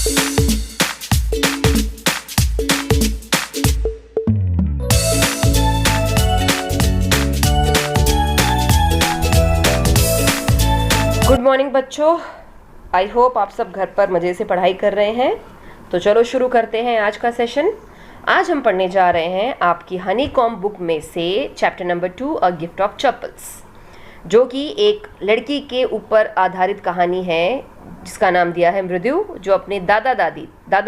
Good morning बच्चों, I hope आप सब घर पर मज़े से पढ़ाई कर रहे हैं। तो चलो शुरू करते हैं आज का सेशन। आज हम पढ़ने जा रहे हैं आपकी हनीकॉम्ब बुक में से chapter number 2 a gift of chappals, जो कि एक लड़की के ऊपर आधारित कहानी है जिसका नाम दिया है मृदु, जो अपने दादा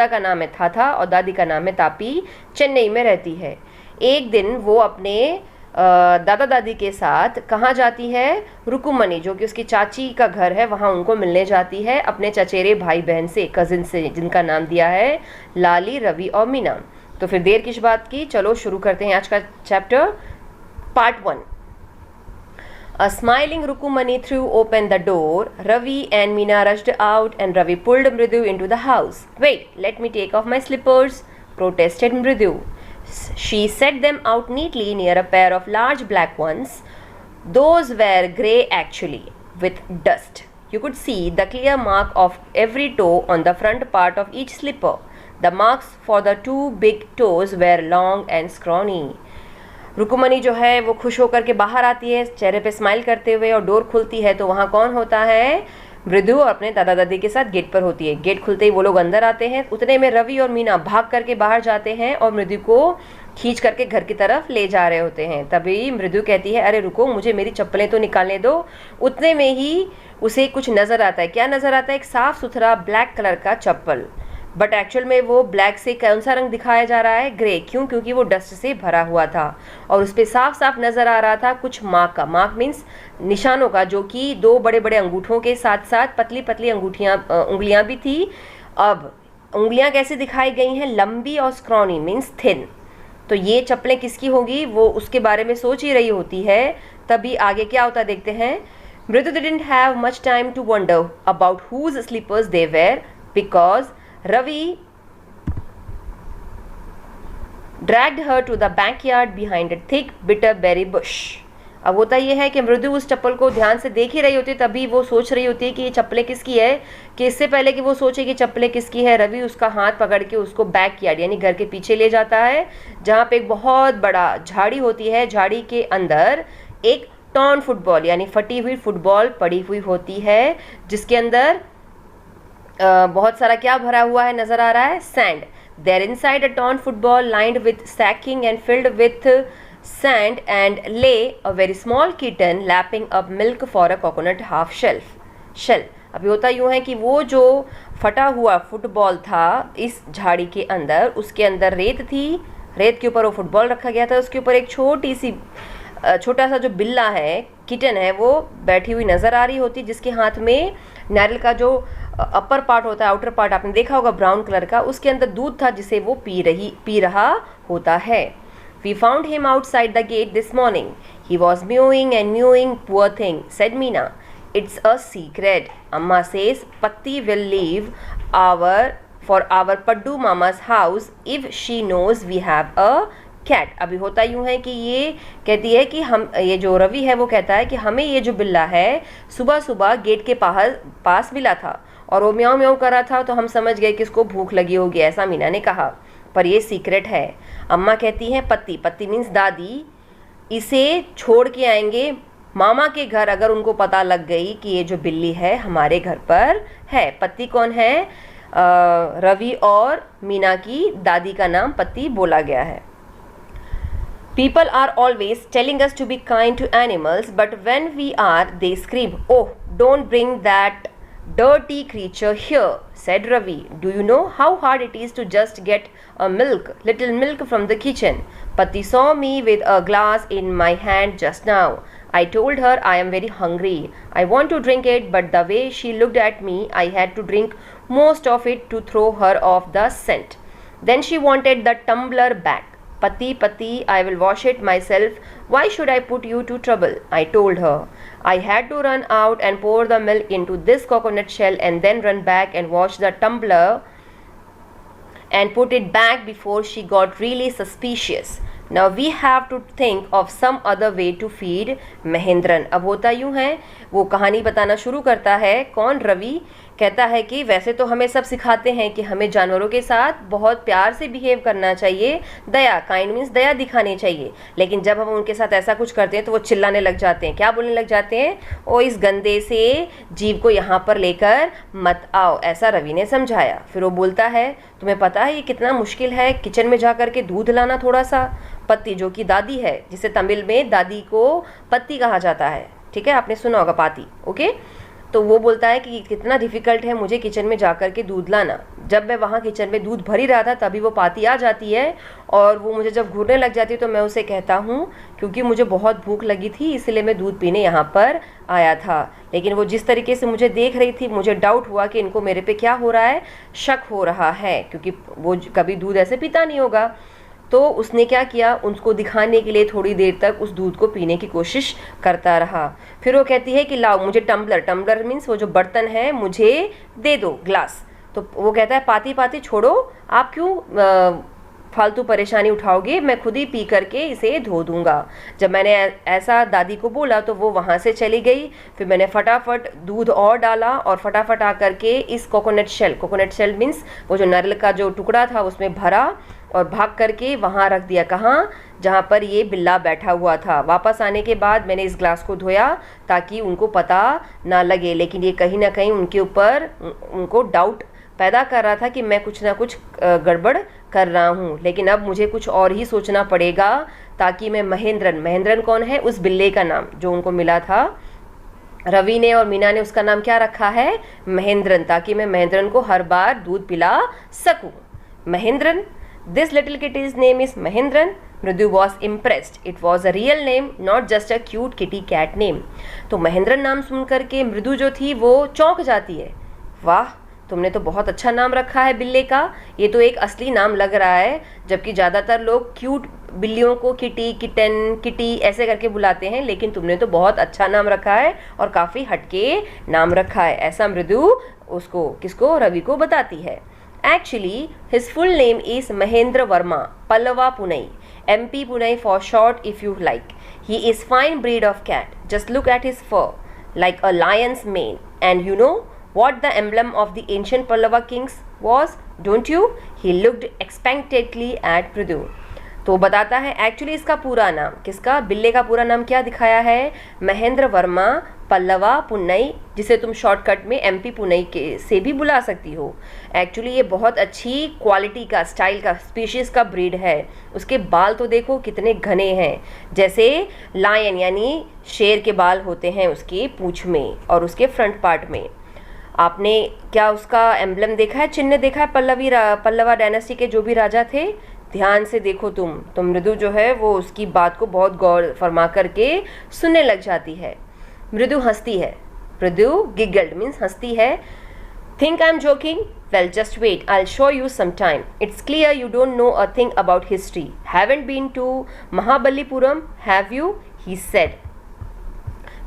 का नाम है थाथा और दादी का नाम है तापी, चेन्नई में रहती है। एक दिन वो अपने दादा दादी के साथ कहाँ जाती है? रुकुमनी, जो कि उसकी चाची का घर है, वहाँ उनको मिलने जाती है अपने चचेरे भाई बहन से, कजिन से, जिनका नाम दिया है लाली, रवि और मीना। तो फिर देर किस बात की, चलो शुरू करते हैं आज का chapter. Part 1। A smiling Rukumani threw open the door. Ravi and Meena rushed out and Ravi pulled Mridu into the house. Wait, let me take off my slippers, protested Mridu. She set them out neatly near a pair of large black ones. Those were grey actually, with dust. You could see the clear mark of every toe on the front part of each slipper. The marks for the two big toes were long and scrawny. रुकुमनी जो है वो खुश होकर के बाहर आती है, चेहरे पे स्माइल करते हुए, और डोर खुलती है तो वहाँ कौन होता है? मृदु और अपने दादा दादी के साथ गेट पर होती है। गेट खुलते ही वो लोग अंदर आते हैं। उतने में रवि और मीना भाग करके बाहर जाते हैं और मृदु को खींच करके घर की तरफ ले जा रहे होते हैं। तभी मृदु कहती है, अरे रुको, मुझे मेरी चप्पलें तो निकालने दो। उतने में ही उसे कुछ नज़र आता है। क्या नज़र आता है? एक साफ़ सुथरा ब्लैक कलर का चप्पल, बट एक्चुअल में वो ब्लैक से कौन सा रंग दिखाया जा रहा है? ग्रे। क्यों? क्योंकि वो डस्ट से भरा हुआ था और उस पर साफ साफ नज़र आ रहा था कुछ मार्क का। मार्क मीन्स निशानों का, जो कि दो बड़े बड़े अंगूठों के साथ साथ पतली पतली उंगलियां भी थी। अब उंगलियां कैसे दिखाई गई हैं? लंबी और स्क्रॉनी मीन्स थिन। तो ये चप्पलें किसकी होगी, वो उसके बारे में सोच ही रही होती है। तभी आगे क्या होता देखते हैं। मृदु didn't have much time to wonder about whose slippers they were because Ravi dragged her to the backyard behind a thick bitter berry bush. अब होता यह है कि मृदु उस चप्पल को ध्यान से देख ही रही होती है, तभी वो सोच रही होती है कि ये चप्पलें किसकी है। कि इससे पहले कि वो सोचे कि चप्पलें किसकी है, रवि उसका हाथ पकड़ के उसको बैकयार्ड यानी घर के पीछे ले जाता है, जहाँ पे एक बहुत बड़ा झाड़ी होती है। झाड़ी के अंदर एक टॉर्न फुटबॉल यानी फटी हुई फुटबॉल पड़ी हुई होती है, जिसके अंदर बहुत सारा क्या भरा हुआ है नजर आ रहा है? Sand. There inside a torn football lined with sacking and filled with sand and lay a very small kitten lapping up milk for a coconut half shell. अभी होता यूँ है कि वो जो फटा हुआ फुटबॉल था इस झाड़ी के अंदर, उसके अंदर रेत थी। रेत के ऊपर वो फुटबॉल रखा गया था। उसके ऊपर एक छोटा सा जो बिल्ला है, किटन है, वो बैठी हुई नज़र आ रही होती, जिसके हाथ में नारियल का जो अपर पार्ट होता है, आउटर पार्ट आपने देखा होगा ब्राउन कलर का, उसके अंदर दूध था जिसे वो पी रहा होता है। We found him outside the gate this morning. He was mewing and mewing, poor thing, said Meena. It's a secret. Amma says Patti will leave for our Paddu Mama's house if she knows we have a cat. अभी होता यूँ है कि ये कहती है कि ये जो रवि है वो कहता है कि हमें ये जो बिल्ला है सुबह सुबह गेट के पास मिला था और वो म्याऊं म्याऊं कर रहा था, तो हम समझ गए कि इसको भूख लगी होगी, ऐसा मीना ने कहा। पर ये सीक्रेट है। अम्मा कहती हैं पत्ती मीन्स दादी, इसे छोड़ के आएंगे मामा के घर अगर उनको पता लग गई कि ये जो बिल्ली है हमारे घर पर है। पत्ती कौन है? रवि और मीना की दादी का नाम पत्ती बोला गया है। People are always telling us to be kind to animals, but when we are, they scream, "Oh, don't bring that dirty creature here," said Ravi. "Do you know how hard it is to just get little milk from the kitchen? Patti saw me with a glass in my hand just now. I told her I am very hungry. I want to drink it, but the way she looked at me, I had to drink most of it to throw her off the scent. Then she wanted the tumbler back. Patti, I will wash it myself. Why should I put you to trouble?" I told her. I had to run out and pour the milk into this coconut shell and then run back and wash the tumbler and put it back before she got really suspicious. Now we have to think of some other way to feed Mahendran. अब होता यूँ है, वो कहानी बताना शुरू करता है। कौन? रवि। कहता है कि वैसे तो हमें सब सिखाते हैं कि हमें जानवरों के साथ बहुत प्यार से बिहेव करना चाहिए, दया, काइंड मीन्स दया दिखानी चाहिए, लेकिन जब हम उनके साथ ऐसा कुछ करते हैं तो वो चिल्लाने लग जाते हैं। क्या बोलने लग जाते हैं? ओ इस गंदे से जीव को यहाँ पर लेकर मत आओ, ऐसा रवि ने समझाया। फिर वो बोलता है, तुम्हें पता है ये कितना मुश्किल है किचन में जा कर के दूध लाना थोड़ा सा। पत्ती, जो कि दादी है, जिसे तमिल में दादी को पत्ती कहा जाता है, ठीक है, आपने सुना होगा पाती, ओके। तो वो बोलता है कि कितना डिफ़िकल्ट है मुझे किचन में जा कर के दूध लाना। जब मैं वहाँ किचन में दूध भर ही रहा था तभी वो पाती आ जाती है और वो मुझे जब घूरने लग जाती है तो मैं उसे कहता हूँ क्योंकि मुझे बहुत भूख लगी थी इसलिए मैं दूध पीने यहाँ पर आया था। लेकिन वो जिस तरीके से मुझे देख रही थी मुझे डाउट हुआ कि इनको मेरे पे क्या हो रहा है, शक हो रहा है, क्योंकि वो कभी दूध ऐसे पीता नहीं होगा। तो उसने क्या किया, उसको दिखाने के लिए थोड़ी देर तक उस दूध को पीने की कोशिश करता रहा। फिर वो कहती है कि लाओ मुझे टम्बलर, टम्बलर मीन्स वो जो बर्तन है, मुझे दे दो ग्लास। तो वो कहता है पाती पाती छोड़ो, आप क्यों फालतू परेशानी उठाओगे, मैं खुद ही पी करके इसे धो दूंगा। जब मैंने ऐसा दादी को बोला तो वो वहाँ से चली गई। फिर मैंने फटाफट दूध और डाला और फटाफट आकर के इस कोकोनट शेल मीन्स वो जो नारियल का जो टुकड़ा था उसमें भरा और भाग करके वहाँ रख दिया। कहाँ? जहाँ पर ये बिल्ला बैठा हुआ था। वापस आने के बाद मैंने इस ग्लास को धोया ताकि उनको पता ना लगे, लेकिन ये कहीं ना कहीं उनके ऊपर उनको डाउट पैदा कर रहा था कि मैं कुछ ना कुछ गड़बड़ कर रहा हूँ। लेकिन अब मुझे कुछ और ही सोचना पड़ेगा ताकि मैं महेंद्रन कौन है? उस बिल्ले का नाम जो उनको मिला था। रवि ने और मीना ने उसका नाम क्या रखा है? महेंद्रन, ताकि मैं महेंद्रन को हर बार दूध पिला सकूं। Mahendran, this little kitty's name is Mahendran. मृदु was impressed. It was a real name, not just a cute kitty cat name. तो महेंद्रन नाम सुन करके मृदु जो थी वो चौंक जाती है। वाह, तुमने तो बहुत अच्छा नाम रखा है बिल्ले का, ये तो एक असली नाम लग रहा है। जबकि ज़्यादातर लोग क्यूट बिल्लियों को किटी, किटन, किटी ऐसे करके बुलाते हैं, लेकिन तुमने तो बहुत अच्छा नाम रखा है और काफ़ी हटके नाम रखा है। ऐसा मृदु उसको, किसको? रवि को बताती है। Actually, his full name is Mahendra Verma, Pallava Punai, MP Punai for short if you like. He is fine breed of cat. Just look at his fur, like a lion's mane. And you know what the emblem of the ancient Pallava kings was, don't you? He looked expectantly at Pridhu. तो बताता है actually इसका पूरा नाम, किसका? बिल्ले का पूरा नाम क्या दिखाया है? महेंद्र वर्मा पल्लवा पुन्नई, जिसे तुम शॉर्टकट में एमपी पुन्नई के से भी बुला सकती हो। एक्चुअली ये बहुत अच्छी क्वालिटी का, स्टाइल का, स्पीशीज़ का ब्रीड है। उसके बाल तो देखो कितने घने हैं, जैसे लायन यानी शेर के बाल होते हैं उसकी पूँछ में और उसके फ्रंट पार्ट में। आपने क्या उसका एम्ब्लम देखा है, चिन्ह देखा है पल्लवा डायनेस्टी के जो भी राजा थे? ध्यान से देखो तुम। तो मृदु जो है वो उसकी बात को बहुत गौर फरमा करके सुनने लग जाती है। मृदु हंसती है। मृदु गिगल्ड मीन्स हंसती है। Think I am joking? Well just wait, I will show you some time. It's clear you don't know a thing about history. Haven't been to Mahabalipuram, have you? He said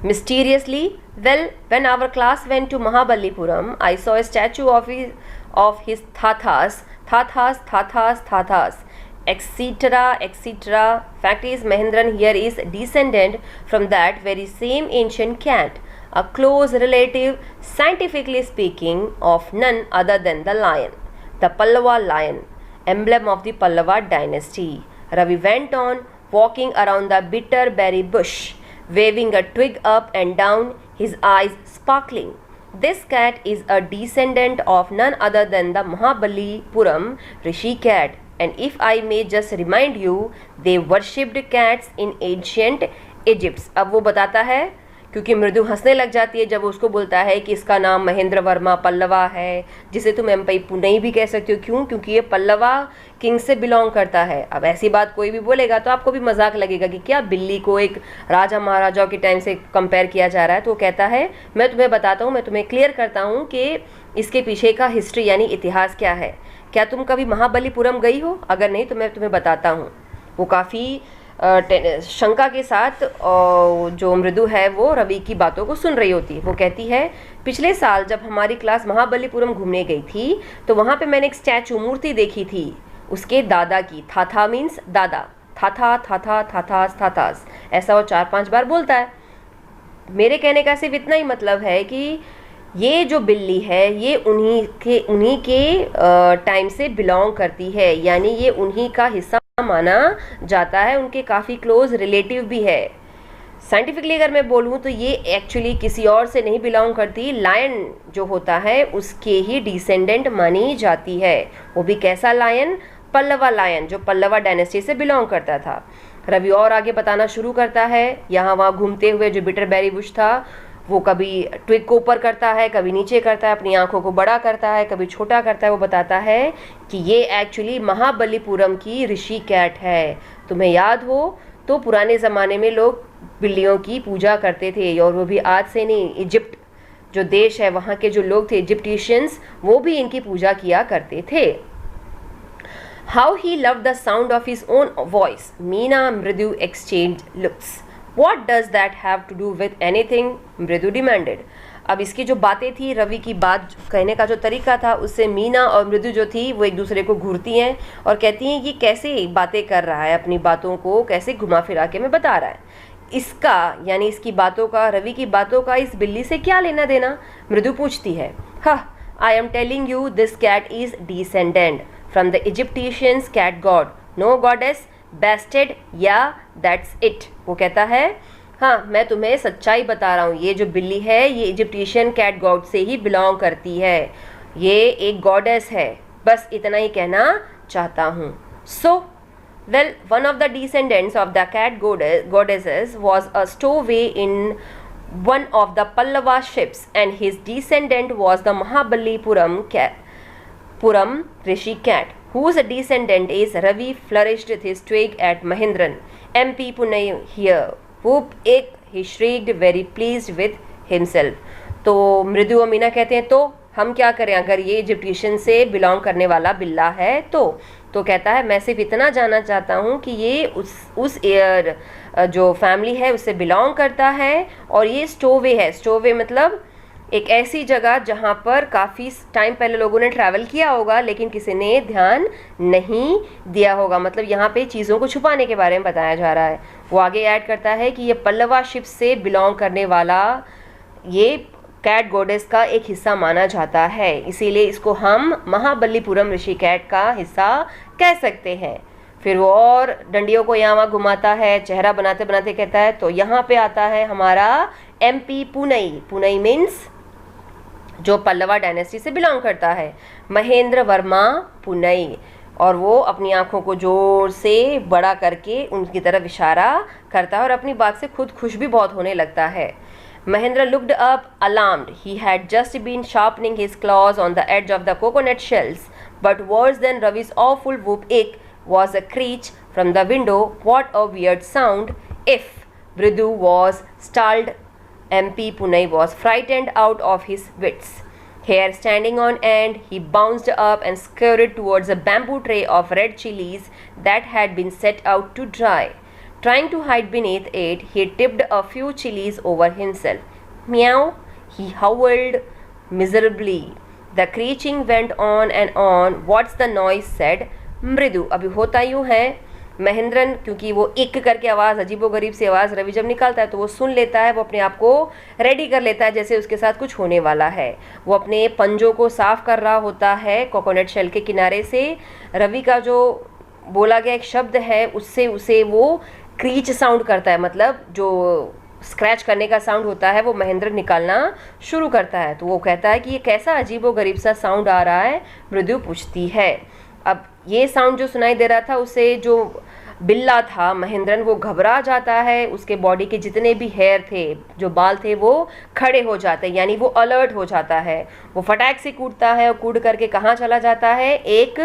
mysteriously. Well, when our class went to Mahabalipuram, I saw a statue of his Thathas, etc. Fact is, Mahendran here is descendant from that very same ancient cat, a close relative, scientifically speaking, of none other than the lion, the Pallava lion, emblem of the Pallava dynasty. Ravi went on, walking around the bitter berry bush, waving a twig up and down, his eyes sparkling. This cat is a descendant of none other than the Mahabalipuram Rishi cat, and if I may just remind you, they worshipped cats in ancient Egypt. अब वो बताता है, क्योंकि मृदु हंसने लग जाती है जब उसको बोलता है कि इसका नाम महेंद्र वर्मा पल्लवा है, जिसे तुम एम्पाई पुनई भी कह सकते हो। क्यों? क्योंकि ये पल्लवा किंग से बिलोंग करता है। अब ऐसी बात कोई भी बोलेगा तो आपको भी मजाक लगेगा कि क्या बिल्ली को एक राजा महाराजाओं के टाइम से कंपेयर किया जा रहा है। तो वो कहता है मैं तुम्हें बताता हूँ, मैं तुम्हें क्लियर करता हूँ कि इसके पीछे का हिस्ट्री यानी इतिहास क्या है। क्या तुम कभी महाबलीपुरम गई हो? अगर नहीं तो मैं तुम्हें बताता हूँ। वो काफ़ी शंका के साथ जो मृदु है वो रवि की बातों को सुन रही होती है। वो कहती है पिछले साल जब हमारी क्लास महाबलीपुरम घूमने गई थी तो वहाँ पे मैंने एक स्टैचू मूर्ति देखी थी उसके दादा की। थाथा मीन्स दादा, थाथास, ऐसा वो 4-5 बार बोलता है। मेरे कहने का सिर्फ इतना ही मतलब है कि ये जो बिल्ली है ये उन्हीं के टाइम से बिलोंग करती है, यानी ये उन्हीं का हिस्सा माना जाता है, उनके काफ़ी क्लोज रिलेटिव भी है। साइंटिफिकली अगर मैं बोलूँ तो ये एक्चुअली किसी और से नहीं बिलोंग करती, लायन जो होता है उसके ही डिसेंडेंट मानी जाती है। वो भी कैसा लायन? पल्लवा लायन, जो पल्लवा डायनेस्टी से बिलोंग करता था। रवि और आगे बताना शुरू करता है। यहाँ वहाँ घूमते हुए जो बिटरबेरी बुश था वो कभी ट्विग को ऊपर करता है, कभी नीचे करता है, अपनी आंखों को बड़ा करता है, कभी छोटा करता है। वो बताता है कि ये एक्चुअली महाबलीपुरम की ऋषि कैट है। तुम्हें याद हो तो पुराने ज़माने में लोग बिल्लियों की पूजा करते थे, और वो भी आज से नहीं, इजिप्ट जो देश है वहाँ के जो लोग थे इजिप्टिशियंस, वो भी इनकी पूजा किया करते थे। How he loved the sound of his own voice. Meena Mridu exchanged looks. What does that have to do with anything? Mridu demanded. अब इसकी जो बातें थी, रवि की बात कहने का जो तरीका था, उससे मीना और मृदु जो थी वो एक दूसरे को घूरती हैं और कहती हैं ये कैसे बातें कर रहा है, अपनी बातों को कैसे घुमा फिरा के में बता रहा है। इसका यानी इसकी बातों का, रवि की बातों का इस बिल्ली से क्या लेना देना? मृदु पूछती है। हाँ, I am telling you this cat is descendant from the Egyptians cat god, no goddess, bastard, yeah, that's it। वो कहता है हाँ मैं तुम्हें सच्चाई बता रहा हूँ, ये जो बिल्ली है ये इजिप्टिशियन कैट गॉड से ही बिलोंग करती है, ये एक गॉडेस है, बस इतना ही कहना चाहता हूँ। So, well, one of the descendants of the cat goddesses was a stowaway in one of the Pallava ships, and his descendant was the Mahabalipuram Rishi cat, whose descendant is Ravi flourished his twig at Mahindran, MP Pune here. Whoop ek, he shrieked, very pleased with himself। तो मृदु और मीना कहते हैं तो हम क्या करें अगर ये इजिप्टिशियन से बिलोंग करने वाला बिल्ला है तो कहता है मैं सिर्फ इतना जानना चाहता हूँ कि ये उस जो फैमिली है उससे बिलोंग करता है, और ये स्टोवे है। स्टोवे मतलब एक ऐसी जगह जहाँ पर काफ़ी टाइम पहले लोगों ने ट्रैवल किया होगा लेकिन किसी ने ध्यान नहीं दिया होगा, मतलब यहाँ पे चीज़ों को छुपाने के बारे में बताया जा रहा है। वो आगे ऐड करता है कि ये पल्लवा शिप से बिलोंग करने वाला ये कैट गॉडेस का एक हिस्सा माना जाता है, इसीलिए इसको हम महाबलीपुरम ऋषि कैट का हिस्सा कह सकते हैं। फिर वो और डंडियों को यहाँ वहाँ घुमाता है, चेहरा बनाते बनाते कहता है तो यहाँ पे आता है हमारा MP पुनई। पुनई मीन्स जो पल्लवा डायनेस्टी से बिलोंग करता है, महेंद्र वर्मा पुनई, और वो अपनी आंखों को जोर से बड़ा करके उनकी तरफ इशारा करता है और अपनी बात से खुद खुश भी बहुत होने लगता है। Mahendra looked up, alarmed. He had just been sharpening his claws on the edge of the coconut shells, but worse than Ravi's awful whoop ache was a screech from the window. What a weird sound! If Bridu was startled, MP Punai was frightened out of his wits. Hair standing on end, he bounced up and scurried towards a bamboo tray of red chilies that had been set out to dry. Trying to hide beneath it, he tipped a few chilies over himself. Meow! He howled miserably. The screeching went on and on. What's the noise? said Mridu. अभी होता यूँ है, महेंद्रन क्योंकि वो इक करके आवाज़, अजीबोगरीब सी आवाज़ रवि जब निकालता है तो वो सुन लेता है, वो अपने आप को रेडी कर लेता है जैसे उसके साथ कुछ होने वाला है। वो अपने पंजों को साफ कर रहा होता है कोकोनट शेल के किनारे से। रवि का जो बोला गया एक शब्द है उससे उसे वो क्रीच साउंड करता है, मतलब जो स्क्रैच करने का साउंड होता है वो महेंद्र निकालना शुरू करता है। तो वो कहता है कि ये कैसा अजीबोगरीब सा साउंड आ रहा है? मृदु पूछती है। अब ये साउंड जो सुनाई दे रहा था उसे जो बिल्ला था महेंद्रन वो घबरा जाता है, उसके बॉडी के जितने भी हेयर थे, जो बाल थे वो खड़े हो जाते हैं, यानी वो अलर्ट हो जाता है। वो फटाक से कूदता है और कूद करके कहाँ चला जाता है? एक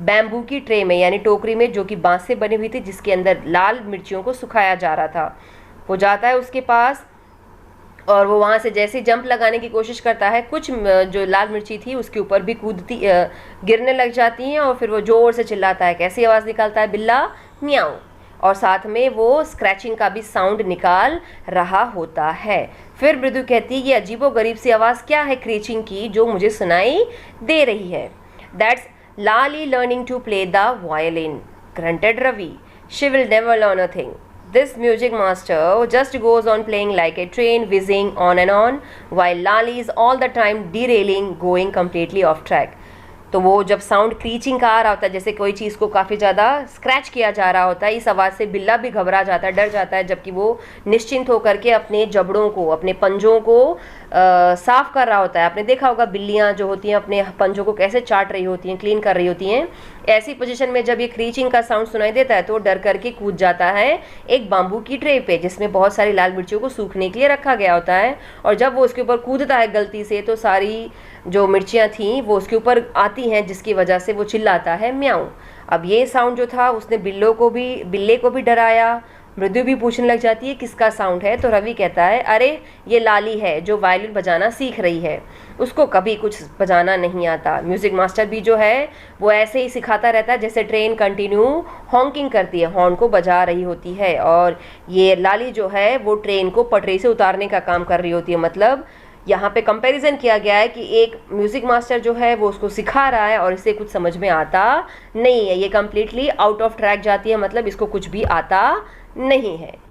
बैम्बू की ट्रे में, यानी टोकरी में जो कि बांस से बनी हुई थी, जिसके अंदर लाल मिर्चियों को सुखाया जा रहा था। वो जाता है उसके पास और वो वहाँ से जैसे जंप लगाने की कोशिश करता है, कुछ जो लाल मिर्ची थी उसके ऊपर भी कूदती गिरने लग जाती हैं और फिर वो ज़ोर से चिल्लाता है। कैसी आवाज़ निकालता है बिल्ला? म्याऊ। और साथ में वो स्क्रैचिंग का भी साउंड निकाल रहा होता है। फिर मृदु कहती है ये अजीबोगरीब सी आवाज़ क्या है क्रीचिंग की जो मुझे सुनाई दे रही है? That's Lali learning to play the violin, grunted Ravi. She will never learn a thing. This music master just goes on playing like a train whizzing on and on, while Lali is all the time derailing, going completely off track. तो वो जब sound क्रीचिंग का आ रहा होता है, जैसे कोई चीज़ को काफ़ी ज़्यादा स्क्रैच किया जा रहा होता है, इस आवाज़ से बिल्ला भी घबरा जाता है, डर जाता है, जबकि वो निश्चिंत होकर के अपने जबड़ों को, अपने पंजों को साफ कर रहा होता है। आपने देखा होगा बिल्लियाँ जो होती हैं अपने पंजों को कैसे चाट रही होती हैं, क्लीन कर रही होती हैं। ऐसी पोजीशन में जब ये क्रीचिंग का साउंड सुनाई देता है तो डर करके कूद जाता है एक बाम्बू की ट्रे पे, जिसमें बहुत सारी लाल मिर्चियों को सूखने के लिए रखा गया होता है। और जब वो उसके ऊपर कूदता है गलती से, तो सारी जो मिर्चियाँ थीं वो उसके ऊपर आती हैं, जिसकी वजह से वो चिल्लाता है म्याऊं। अब ये साउंड जो था उसने बिल्ले को भी डराया। मृदु भी पूछने लग जाती है किसका साउंड है, तो रवि कहता है अरे ये लाली है जो वायलिन बजाना सीख रही है, उसको कभी कुछ बजाना नहीं आता। म्यूज़िक मास्टर भी जो है वो ऐसे ही सिखाता रहता है जैसे ट्रेन कंटिन्यू हॉन्किंग करती है, हॉर्न को बजा रही होती है, और ये लाली जो है वो ट्रेन को पटरी से उतारने का काम कर रही होती है। मतलब यहाँ पे कंपैरिजन किया गया है कि एक म्यूज़िक मास्टर जो है वो उसको सिखा रहा है और इसे कुछ समझ में आता नहीं है, ये कम्प्लीटली आउट ऑफ ट्रैक जाती है, मतलब इसको कुछ भी आता नहीं है।